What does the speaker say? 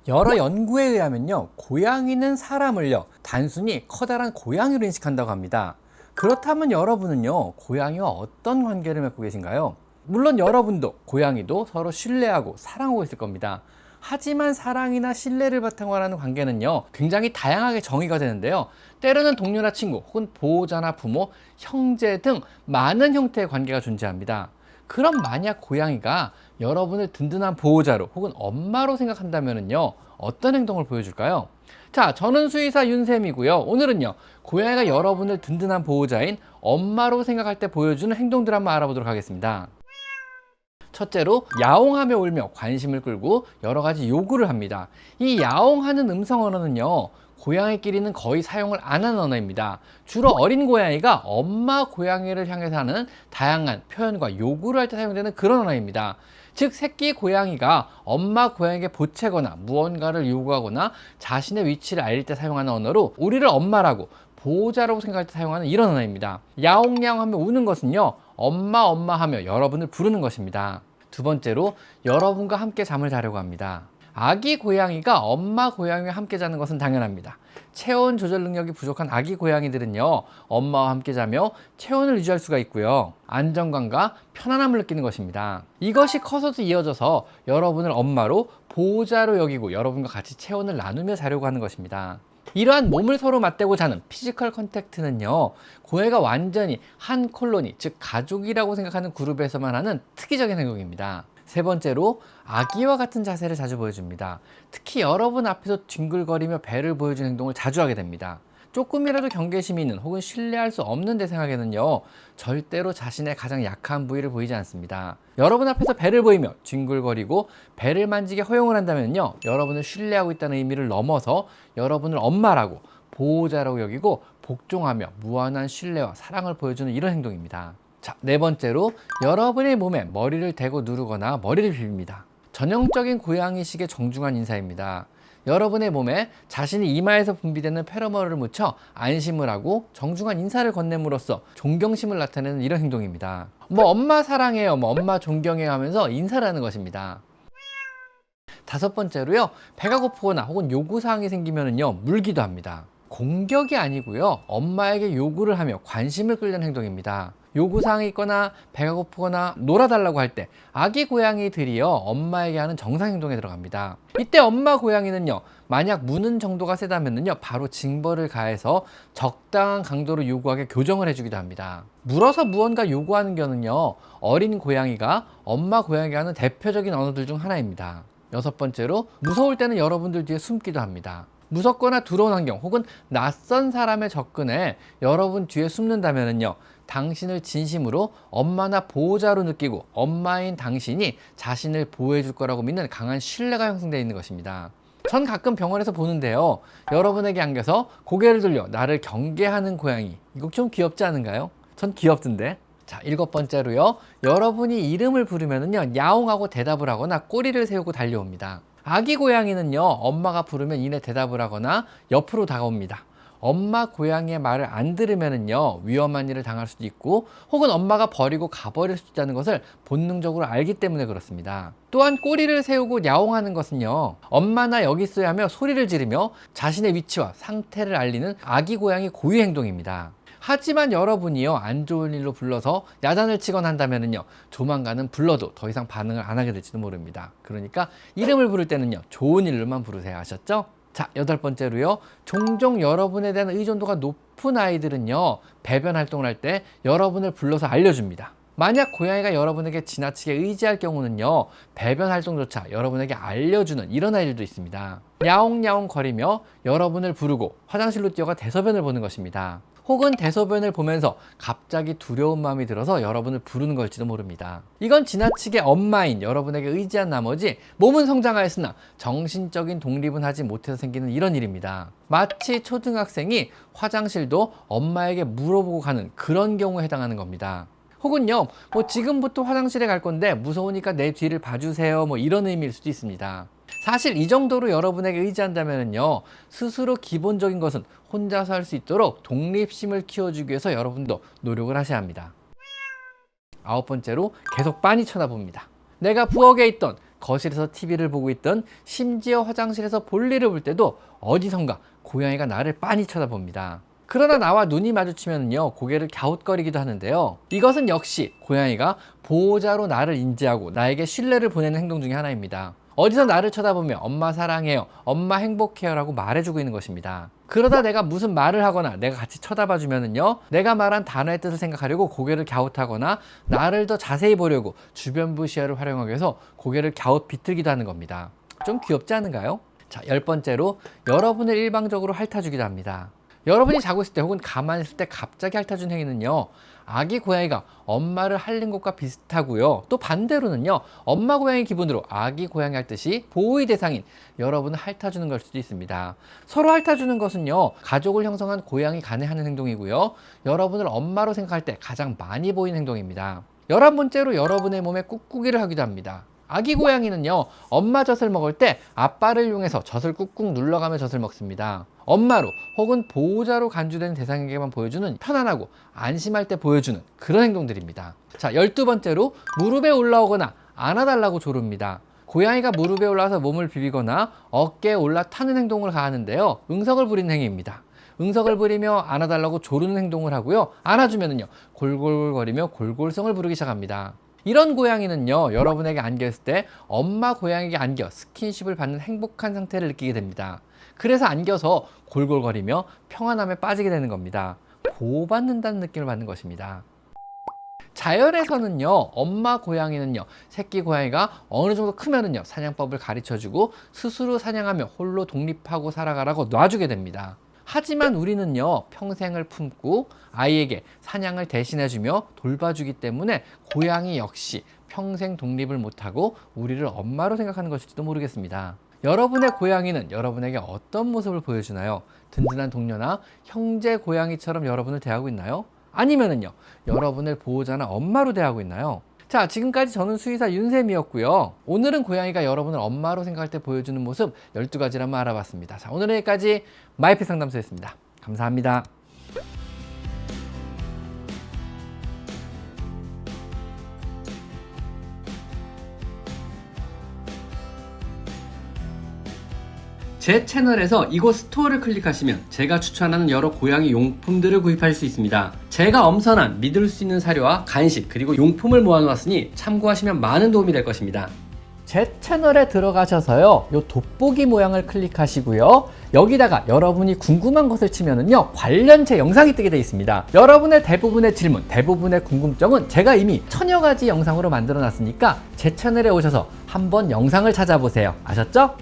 여러 연구에 의하면요, 고양이는 사람을요, 단순히 커다란 고양이로 인식한다고 합니다. 그렇다면 여러분은요, 고양이와 어떤 관계를 맺고 계신가요? 물론 여러분도 고양이도 서로 신뢰하고 사랑하고 있을 겁니다. 하지만 사랑이나 신뢰를 바탕으로 하는 관계는요, 굉장히 다양하게 정의가 되는데요. 때로는 동료나 친구, 혹은 보호자나 부모, 형제 등 많은 형태의 관계가 존재합니다. 그럼 만약 고양이가 여러분을 든든한 보호자로 혹은 엄마로 생각한다면요, 어떤 행동을 보여줄까요? 자, 저는 수의사 윤쌤이고요. 오늘은요, 고양이가 여러분을 든든한 보호자인 엄마로 생각할 때 보여주는 행동들 한번 알아보도록 하겠습니다. 첫째로 야옹하며 울며 관심을 끌고 여러 가지 요구를 합니다. 이 야옹하는 음성 언어는요, 고양이끼리는 거의 사용을 안 하는 언어입니다. 주로 어린 고양이가 엄마 고양이를 향해서 하는 다양한 표현과 요구를 할 때 사용되는 그런 언어입니다. 즉, 새끼 고양이가 엄마 고양이에게 보채거나 무언가를 요구하거나 자신의 위치를 알릴 때 사용하는 언어로, 우리를 엄마라고 보호자라고 생각할 때 사용하는 이런 언어입니다. 야옹야옹 하며 우는 것은요, 엄마 엄마 하며 여러분을 부르는 것입니다. 두 번째로 여러분과 함께 잠을 자려고 합니다. 아기 고양이가 엄마 고양이와 함께 자는 것은 당연합니다. 체온 조절 능력이 부족한 아기 고양이들은요, 엄마와 함께 자며 체온을 유지할 수가 있고요, 안정감과 편안함을 느끼는 것입니다. 이것이 커서도 이어져서 여러분을 엄마로 보호자로 여기고 여러분과 같이 체온을 나누며 자려고 하는 것입니다. 이러한 몸을 서로 맞대고 자는 피지컬 컨택트는요, 고양이가 완전히 한 콜로니, 즉 가족이라고 생각하는 그룹에서만 하는 특이적인 행동입니다. 세 번째로 아기와 같은 자세를 자주 보여줍니다. 특히 여러분 앞에서 뒹굴거리며 배를 보여주는 행동을 자주 하게 됩니다. 조금이라도 경계심이 있는 혹은 신뢰할 수 없는 대상에게는요, 절대로 자신의 가장 약한 부위를 보이지 않습니다. 여러분 앞에서 배를 보이며 뒹굴거리고 배를 만지게 허용을 한다면요, 여러분을 신뢰하고 있다는 의미를 넘어서 여러분을 엄마라고 보호자라고 여기고 복종하며 무한한 신뢰와 사랑을 보여주는 이런 행동입니다. 자, 네 번째로 여러분의 몸에 머리를 대고 누르거나 머리를 비빕니다. 전형적인 고양이식의 정중한 인사입니다. 여러분의 몸에 자신이 이마에서 분비되는 페로몬을 묻혀 안심을 하고 정중한 인사를 건넴으로써 존경심을 나타내는 이런 행동입니다. 엄마 사랑해요, 엄마 존경해요 하면서 인사를 하는 것입니다. 다섯 번째로요, 배가 고프거나 혹은 요구사항이 생기면요, 물기도 합니다. 공격이 아니고요, 엄마에게 요구를 하며 관심을 끌려는 행동입니다. 요구사항이 있거나 배가 고프거나 놀아달라고 할 때 아기 고양이들이요, 엄마에게 하는 정상행동에 들어갑니다. 이때 엄마 고양이는요, 만약 무는 정도가 세다면요, 바로 징벌을 가해서 적당한 강도로 요구하게 교정을 해주기도 합니다. 물어서 무언가 요구하는 거는요, 어린 고양이가 엄마 고양이에게 하는 대표적인 언어들 중 하나입니다. 여섯 번째로 무서울 때는 여러분들 뒤에 숨기도 합니다. 무섭거나 두려운 환경 혹은 낯선 사람의 접근에 여러분 뒤에 숨는다면요, 당신을 진심으로 엄마나 보호자로 느끼고 엄마인 당신이 자신을 보호해 줄 거라고 믿는 강한 신뢰가 형성되어 있는 것입니다. 전 가끔 병원에서 보는데요, 여러분에게 안겨서 고개를 돌려 나를 경계하는 고양이, 이거 좀 귀엽지 않은가요? 전 귀엽던데. 자, 일곱 번째로요, 여러분이 이름을 부르면은요, 야옹하고 대답을 하거나 꼬리를 세우고 달려옵니다. 아기 고양이는요, 엄마가 부르면 이내 대답을 하거나 옆으로 다가옵니다. 엄마 고양이의 말을 안 들으면은요, 위험한 일을 당할 수도 있고 혹은 엄마가 버리고 가버릴 수도 있다는 것을 본능적으로 알기 때문에 그렇습니다. 또한 꼬리를 세우고 야옹하는 것은요, 엄마나 여기 있어야 하며 소리를 지르며 자신의 위치와 상태를 알리는 아기 고양이 고유 행동입니다. 하지만 여러분이요, 안 좋은 일로 불러서 야단을 치거나 한다면요, 조만간은 불러도 더 이상 반응을 안 하게 될지도 모릅니다. 그러니까 이름을 부를 때는요, 좋은 일로만 부르세요. 아셨죠? 자, 여덟 번째로요, 종종 여러분에 대한 의존도가 높은 아이들은요, 배변 활동을 할 때 여러분을 불러서 알려줍니다. 만약 고양이가 여러분에게 지나치게 의지할 경우는요, 배변 활동조차 여러분에게 알려주는 이런 아이들도 있습니다. 야옹야옹 거리며 여러분을 부르고 화장실로 뛰어가 대소변을 보는 것입니다. 혹은 대소변을 보면서 갑자기 두려운 마음이 들어서 여러분을 부르는 걸지도 모릅니다. 이건 지나치게 엄마인 여러분에게 의지한 나머지 몸은 성장하였으나 정신적인 독립은 하지 못해서 생기는 이런 일입니다. 마치 초등학생이 화장실도 엄마에게 물어보고 가는 그런 경우에 해당하는 겁니다. 혹은요, 지금부터 화장실에 갈 건데 무서우니까 내 뒤를 봐주세요, 이런 의미일 수도 있습니다. 사실 이 정도로 여러분에게 의지한다면요, 스스로 기본적인 것은 혼자서 할 수 있도록 독립심을 키워주기 위해서 여러분도 노력을 하셔야 합니다. 아홉 번째로 계속 빤히 쳐다봅니다. 내가 부엌에 있던 거실에서 TV를 보고 있던, 심지어 화장실에서 볼일을 볼 때도 어디선가 고양이가 나를 빤히 쳐다봅니다. 그러나 나와 눈이 마주치면요, 고개를 갸웃거리기도 하는데요. 이것은 역시 고양이가 보호자로 나를 인지하고 나에게 신뢰를 보내는 행동 중에 하나입니다. 어디서 나를 쳐다보며 엄마 사랑해요, 엄마 행복해요 라고 말해주고 있는 것입니다. 그러다 내가 무슨 말을 하거나 내가 같이 쳐다봐 주면은요, 내가 말한 단어의 뜻을 생각하려고 고개를 갸웃하거나 나를 더 자세히 보려고 주변부 시야를 활용하기 위해서 고개를 갸웃 비틀기도 하는 겁니다. 좀 귀엽지 않은가요? 자, 10번째로 여러분을 일방적으로 핥아주기도 합니다. 여러분이 자고 있을 때 혹은 가만히 있을 때 갑자기 핥아준 행위는요, 아기 고양이가 엄마를 핥는 것과 비슷하고요, 또 반대로는요, 엄마 고양이 기분으로 아기 고양이 핥듯이 보호의 대상인 여러분을 핥아주는 걸 수도 있습니다. 서로 핥아주는 것은요, 가족을 형성한 고양이 간에 하는 행동이고요, 여러분을 엄마로 생각할 때 가장 많이 보이는 행동입니다. 11번째로 여러분의 몸에 꾹꾹이를 하기도 합니다. 아기 고양이는요, 엄마 젖을 먹을 때 아빠를 이용해서 젖을 꾹꾹 눌러가며 젖을 먹습니다. 엄마로 혹은 보호자로 간주된 대상에게만 보여주는, 편안하고 안심할 때 보여주는 그런 행동들입니다. 자, 12번째로 무릎에 올라오거나 안아달라고 조릅니다. 고양이가 무릎에 올라와서 몸을 비비거나 어깨에 올라타는 행동을 가하는데요, 응석을 부리는 행위입니다. 응석을 부리며 안아달라고 조르는 행동을 하고요, 안아주면은요, 골골거리며 골골성을 부르기 시작합니다. 이런 고양이는요, 여러분에게 안겼을 때 엄마 고양이에게 안겨 스킨십을 받는 행복한 상태를 느끼게 됩니다. 그래서 안겨서 골골거리며 평안함에 빠지게 되는 겁니다. 보호받는다는 느낌을 받는 것입니다. 자연에서는요, 엄마 고양이는요, 새끼 고양이가 어느 정도 크면은요, 사냥법을 가르쳐주고 스스로 사냥하며 홀로 독립하고 살아가라고 놔주게 됩니다. 하지만 우리는요, 평생을 품고 아이에게 사냥을 대신해주며 돌봐주기 때문에 고양이 역시 평생 독립을 못하고 우리를 엄마로 생각하는 것일지도 모르겠습니다. 여러분의 고양이는 여러분에게 어떤 모습을 보여주나요? 든든한 동료나 형제 고양이처럼 여러분을 대하고 있나요? 아니면은요, 여러분을 보호자나 엄마로 대하고 있나요? 자, 지금까지 저는 수의사 윤쌤이었고요. 오늘은 고양이가 여러분을 엄마로 생각할 때 보여주는 모습 12가지를 한번 알아봤습니다. 자, 오늘은 여기까지 마이펫 상담소였습니다. 감사합니다. 제 채널에서 이곳 스토어를 클릭하시면 제가 추천하는 여러 고양이 용품들을 구입할 수 있습니다. 제가 엄선한 믿을 수 있는 사료와 간식 그리고 용품을 모아놓았으니 참고하시면 많은 도움이 될 것입니다. 제 채널에 들어가셔서요, 요 돋보기 모양을 클릭하시고요, 여기다가 여러분이 궁금한 것을 치면은요, 관련체 영상이 뜨게 되어 있습니다. 여러분의 대부분의 질문, 대부분의 궁금증은 제가 이미 1000여 가지 영상으로 만들어 놨으니까 제 채널에 오셔서 한번 영상을 찾아보세요. 아셨죠?